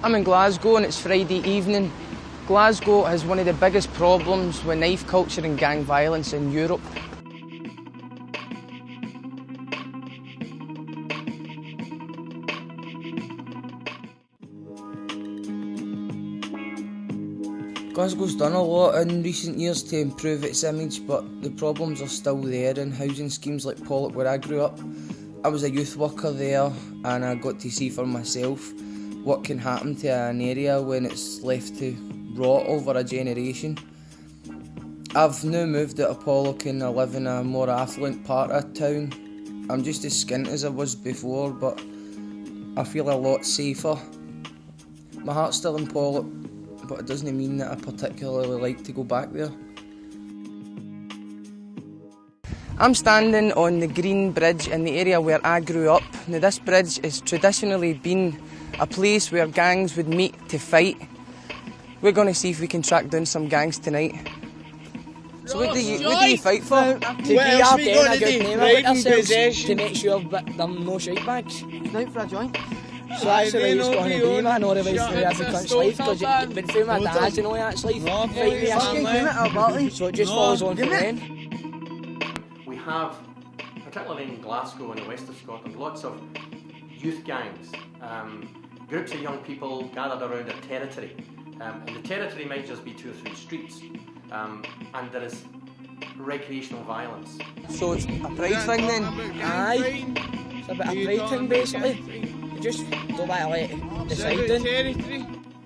I'm in Glasgow and it's Friday evening. Glasgow has one of the biggest problems with knife culture and gang violence in Europe. Glasgow's done a lot in recent years to improve its image, but the problems are still there in housing schemes like Polock, where I grew up. I was a youth worker there and I got to see for myself what can happen to an area when it's left to rot over a generation. I've now moved out of Polock and I live in a more affluent part of town. I'm just as skint as I was before, but I feel a lot safer. My heart's still in Polock, but it doesn't mean that I particularly like to go back there. I'm standing on the Green Bridge in the area where I grew up. Now, this bridge has traditionally been a place where gangs would meet to fight. We're going to see if we can track down some gangs tonight. So what do you fight for? To give our den a good name about ourselves, to make sure that there are no shite bags. Out for a joint. So that's the way it's going to be, man, or the way through every cunt's life, because you've been through my dad's and all that's life. So it just follows on from then. We have, particularly in Glasgow and the west of Scotland, lots of youth gangs, groups of young people gathered around a territory. And the territory might just be 2 or 3 streets, and there is recreational violence. So it's a pride thing then? Aye, it's a bit of a pride thing basically. You just go by like deciding.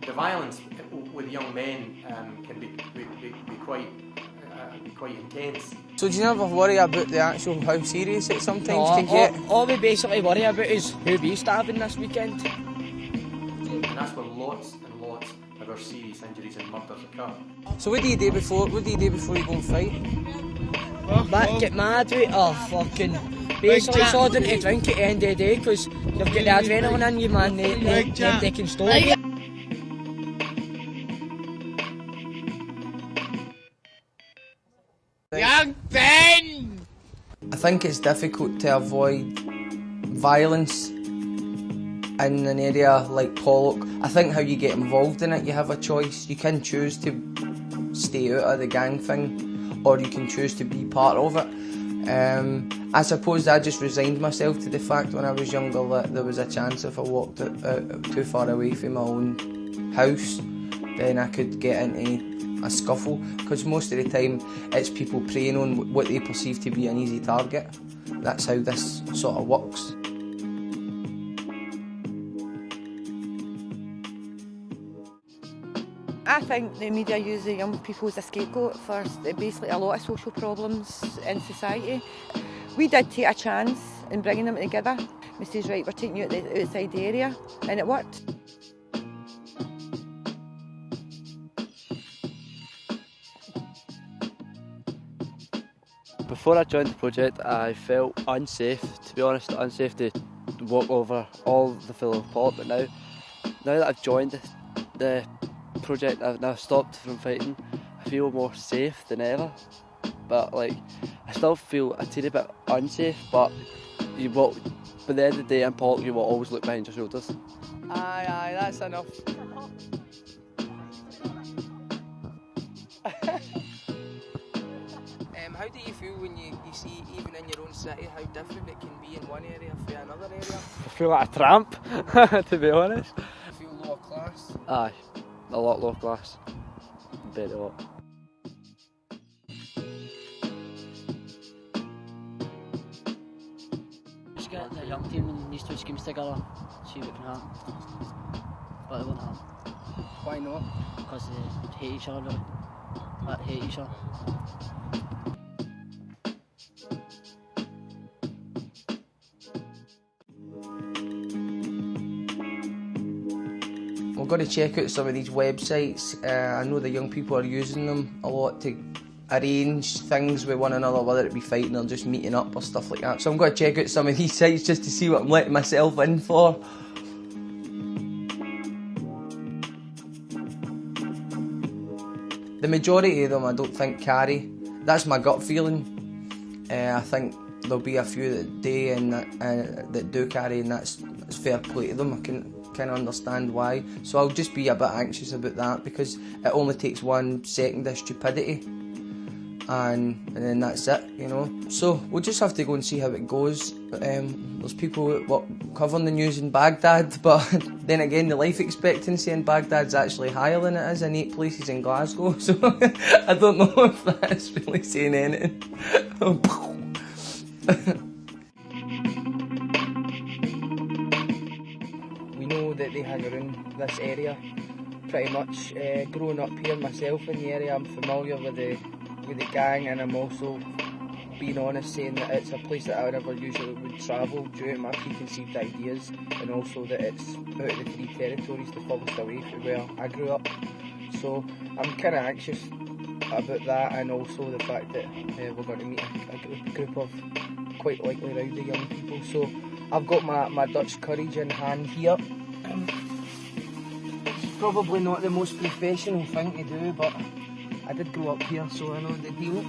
The violence with young men can be quite intense. So do you never worry about the actual how serious it sometimes can get? All we basically worry about is who we stabbing this weekend. And that's where lots and lots of our serious injuries and murders occur. So what do you do before you go and fight? Get mad with fucking basically sodding to drink at the end of the day, because you've got the adrenaline in you, man, they can stop you. Young Ben! I think it's difficult to avoid violence in an area like Polock. I think how you get involved in it, you have a choice. You can choose to stay out of the gang thing, or you can choose to be part of it. I suppose I just resigned myself to the fact when I was younger that there was a chance if I walked out too far away from my own house, then I could get into a scuffle, because most of the time it's people preying on what they perceive to be an easy target. That's how this sort of works. I think the media use the young people as a scapegoat for basically a lot of social problems in society. We did take a chance in bringing them together. We said, right, we're taking you out the outside the area, and it worked. Before I joined the project, I felt unsafe, to be honest, unsafe to walk over all the fellow Polock, but now that I've joined the project, I've now stopped from fighting, I feel more safe than ever. But like, I still feel a teeny bit unsafe, but by the end of the day in Polock, you will always look behind your shoulders. Aye, that's enough. How do you feel when you see, even in your own city, how different it can be in one area from another area? I feel like a tramp, to be honest. You feel lower class? Aye, a lot lower class. Very lot. Just get the young team and these 2 schemes together, see what can happen. But it won't happen. Why not? Because they hate each other, really. They hate each other. We've got to check out some of these websites. I know the young people are using them a lot to arrange things with one another, whether it be fighting or just meeting up or stuff like that. So I'm going to check out some of these sites just to see what I'm letting myself in for. The majority of them I don't think carry. That's my gut feeling. I think there'll be a few that do and that do carry, and that's fair play to them. I can kind of understand why. So I'll just be a bit anxious about that, because it only takes 1 second of stupidity and then that's it, you know. So we'll just have to go and see how it goes. There's people covering the news in Baghdad, but then again the life expectancy in Baghdad's actually higher than it is in 8 places in Glasgow, so I don't know if that's really saying anything. We know that they hang around this area pretty much. Growing up here myself in the area, I'm familiar with the gang, and I'm also being honest saying that it's a place that I never usually would travel due to my preconceived ideas, and also that it's out of the 3 territories the furthest away from where I grew up. So I'm kind of anxious about that, and also the fact that we're going to meet a group of quite likely rowdy young people. So I've got my Dutch courage in hand here. It's probably not the most professional thing to do, but I did grow up here, so I know the deal.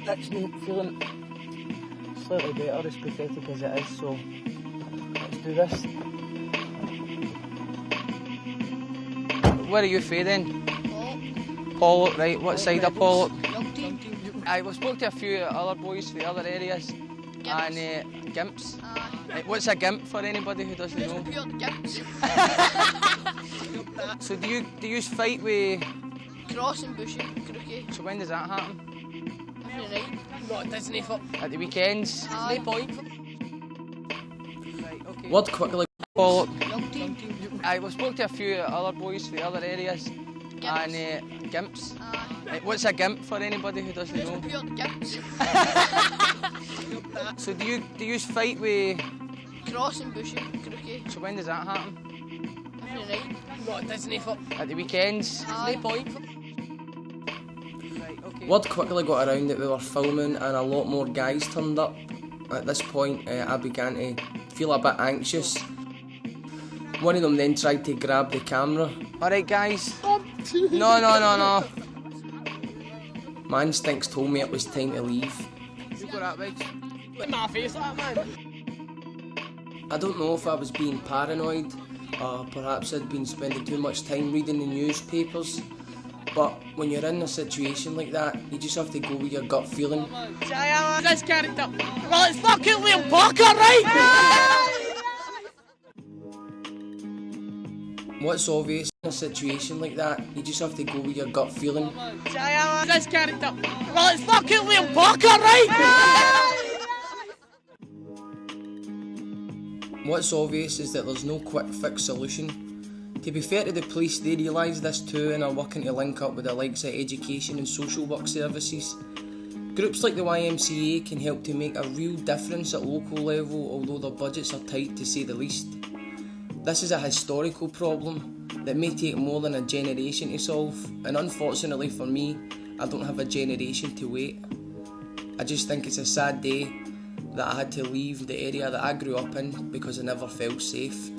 That's me feeling slightly better, as pathetic as it is, so let's do this. Where are you fading? Polock, right? What side of Polock? I spoke to a few other boys from the other areas. Gimps. And gimps. What's a gimp for anybody who doesn't know? Gimps. So do you fight with Cross and Bushy, Crookie. So when does that happen? Every night. Not Disney for. At the weekends? No point. Right, okay. What quickly? Polock. Young team. I spoke to a few other boys from the other areas. Gimps. And gimps. What's a gimp for anybody who doesn't know? Gimps. So do you fight with Cross and Bushy, Crookie. So when does that happen? Every night. Not Disney for. At the weekends? No point. Right, okay. Word quickly got around that we were filming and a lot more guys turned up. At this point, I began to feel a bit anxious. One of them then tried to grab the camera. Alright guys. No. My instincts told me it was time to leave. You got that big? With my face like that, man. I don't know if I was being paranoid, or perhaps I'd been spending too much time reading the newspapers. But when you're in a situation like that, you just have to go with your gut feeling. This character. Well, it's fucking Liam Parker, right? What's obvious in a situation like that, you just have to go with your gut feeling. This character. Well, it's fucking Liam Parker, right? What's obvious is that there's no quick fix solution. To be fair to the police, they realise this too and are working to link up with the likes of education and social work services. Groups like the YMCA can help to make a real difference at local level, although their budgets are tight to say the least. This is a historical problem that may take more than a generation to solve, and unfortunately for me, I don't have a generation to wait. I just think it's a sad day that I had to leave the area that I grew up in because I never felt safe.